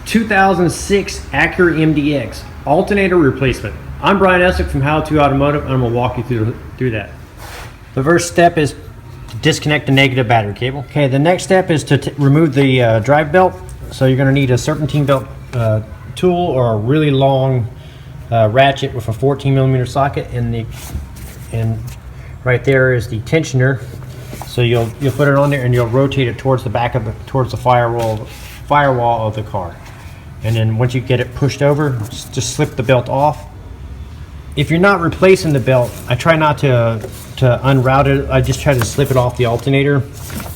2006 Acura MDX alternator replacement. I'm Brian Essick from How To Automotive, and I'm going to walk you through that. The first step is to disconnect the negative battery cable. Okay, the next step is to remove the drive belt. So you're going to need a serpentine belt tool or a really long ratchet with a 14mm socket, and right there is the tensioner. So you'll put it on there and you'll rotate it towards the back of towards the firewall of the car. And then once you get it pushed over, just slip the belt off. If you're not replacing the belt, I try not to unroute it. I just try to slip it off the alternator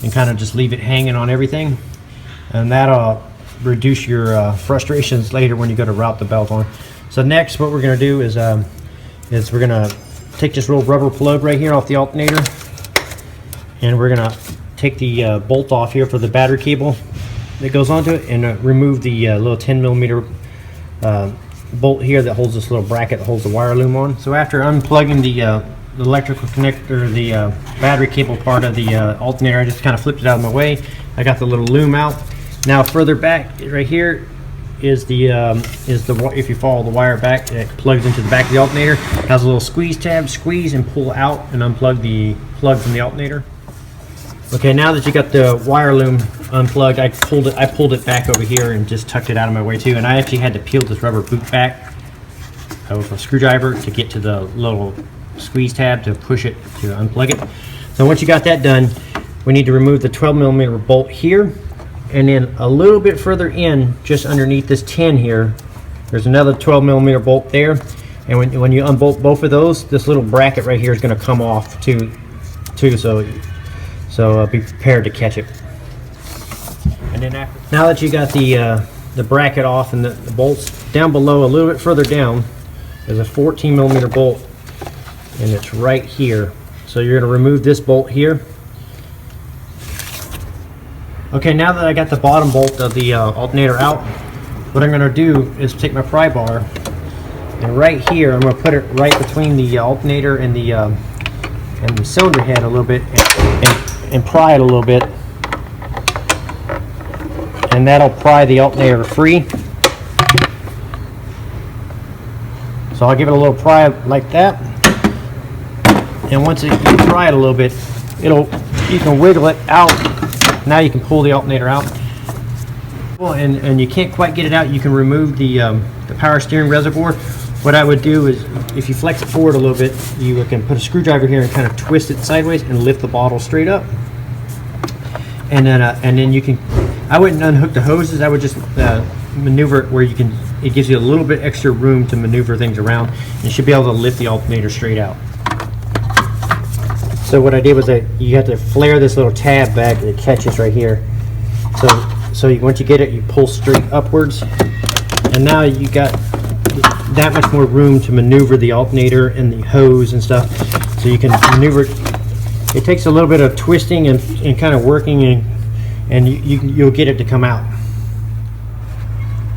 and kind of just leave it hanging on everything, and that'll reduce your frustrations later when you go to route the belt on. So next, what we're going to do is we're going to take this little rubber plug right here off the alternator, and we're going to take the bolt off here for the battery cable that goes onto it, and remove the little 10mm bolt here that holds this little bracket that holds the wire loom on. So after unplugging the electrical connector, the battery cable part of the alternator, I just kind of flipped it out of my way. I got the little loom out. Now further back right here is the if you follow the wire back, it plugs into the back of the alternator. It has a little squeeze tab. Squeeze and pull out and unplug the plug from the alternator. Okay, now that you got the wire loom unplugged, I pulled it back over here and just tucked it out of my way too. And I actually had to peel this rubber boot back with a screwdriver to get to the little squeeze tab to push it to unplug it. So once you got that done, we need to remove the 12mm bolt here, and then a little bit further in, just underneath this 10 here, there's another 12mm bolt there. And when you unbolt both of those, this little bracket right here is going to come off too. So be prepared to catch it. And then now that you got the bracket off and the bolts, down below a little bit further down, there's a 14mm bolt, and it's right here. So you're going to remove this bolt here. Okay, now that I got the bottom bolt of the alternator out, what I'm going to do is take my pry bar, and right here I'm going to put it right between the alternator and the cylinder head a little bit, and pry it a little bit, and that'll pry the alternator free. So I'll give it a little pry like that, and once you pry it a little bit, you can wiggle it out. Now you can pull the alternator out. Well, and you can't quite get it out, you can remove the power steering reservoir. What I would do is, if you flex it forward a little bit, you can put a screwdriver here and kind of twist it sideways and lift the bottle straight up. And then you can, I wouldn't unhook the hoses, I would just maneuver it where you can, it gives you a little bit extra room to maneuver things around. You should be able to lift the alternator straight out. So what I did was you have to flare this little tab back that catches right here. So once you get it, you pull straight upwards, and now you got that much more room to maneuver the alternator and the hose and stuff. So you can maneuver it. It takes a little bit of twisting and kind of working, and you'll get it to come out.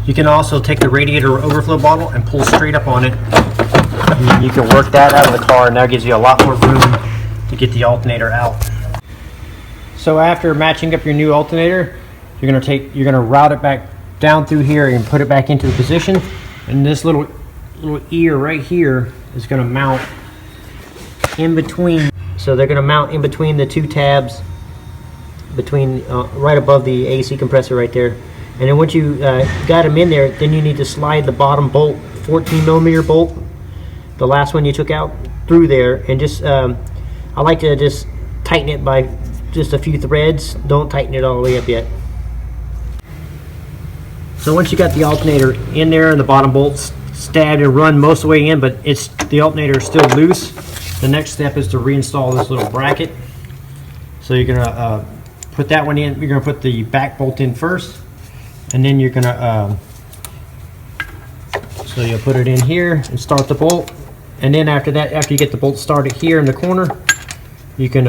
You can also take the radiator overflow bottle and pull straight up on it. And you can work that out of the car, and that gives you a lot more room to get the alternator out. So after matching up your new alternator, you're gonna route it back down through here and put it back into the position. And this little ear right here is going to mount in between. So they're going to mount in between the two tabs, between right above the AC compressor right there. And then once you got them in there, then you need to slide the bottom bolt, 14mm bolt, the last one you took out, through there. And just I like to just tighten it by just a few threads. Don't tighten it all the way up yet. So once you got the alternator in there and the bottom bolts stabbed and run most of the way in, but the alternator is still loose, the next step is to reinstall this little bracket. So you're gonna put that one in. You're gonna put the back bolt in first, and then you're gonna so you'll put it in here and start the bolt. And then after that, after you get the bolt started here in the corner, you can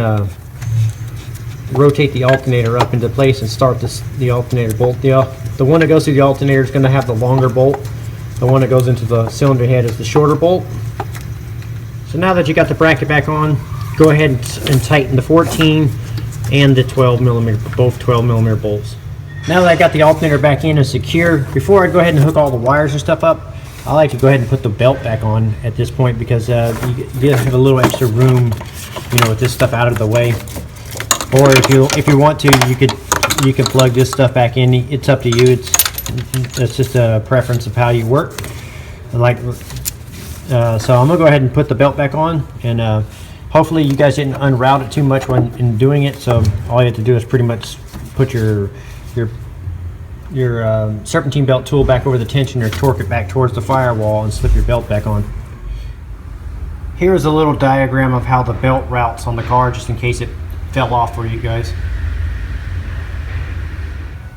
rotate the alternator up into place and start the alternator bolt. The one that goes through the alternator is going to have the longer bolt. The one that goes into the cylinder head is the shorter bolt. So now that you got the bracket back on, go ahead and tighten the 14 and the 12mm, both 12mm bolts. Now that I got the alternator back in and secure, before I go ahead and hook all the wires and stuff up, I like to go ahead and put the belt back on at this point because you have a little extra room, you know, with this stuff out of the way. Or if you want to, you can plug this stuff back in. It's up to you. It's just a preference of how you work. So I'm gonna go ahead and put the belt back on, and hopefully you guys didn't unroute it too much when in doing it. So all you have to do is pretty much put your serpentine belt tool back over the tension or torque it back towards the firewall and slip your belt back on. Here's a little diagram of how the belt routes on the car, just in case it fell off for you guys.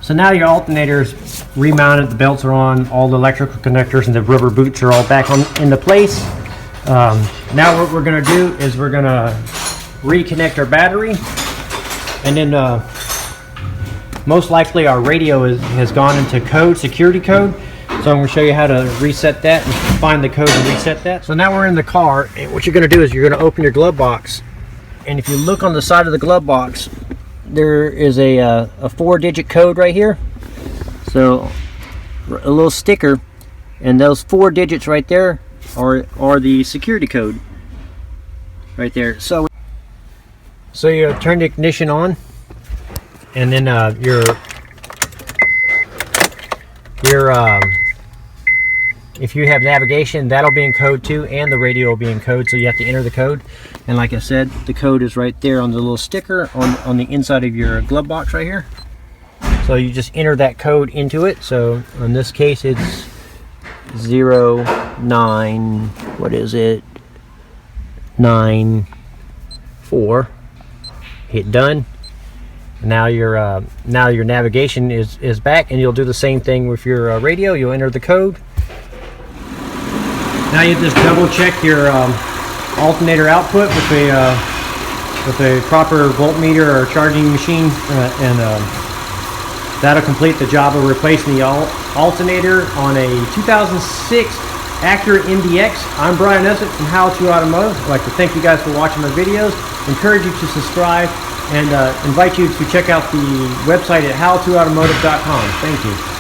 So now your alternator's remounted, the belts are on, all the electrical connectors and the rubber boots are all back into place. Now what we're going to do is we're going to reconnect our battery, and then most likely our radio has gone into code, security code. So I'm going to show you how to reset that and find the code and reset that. So now we're in the car, and what you're going to do is you're going to open your glove box, and if you look on the side of the glove box, there is a 4-digit code right here. So a little sticker, and those 4 digits right there are the security code right there. So you turn the ignition on, and then if you have navigation, that'll be in code too, and the radio will be in code, so you have to enter the code. And like I said, the code is right there on the little sticker on the inside of your glove box right here. So you just enter that code into it. So in this case it's 09, what is it, 94. Hit done. Now your navigation is back, and you'll do the same thing with your radio. You'll enter the code. Now you just double check your alternator output with a proper voltmeter or charging machine, and that'll complete the job of replacing the alternator on a 2006 Acura MDX. I'm Brian Essex from How To Automotive. I'd like to thank you guys for watching my videos, encourage you to subscribe, and invite you to check out the website at howtoautomotive.com. Thank you.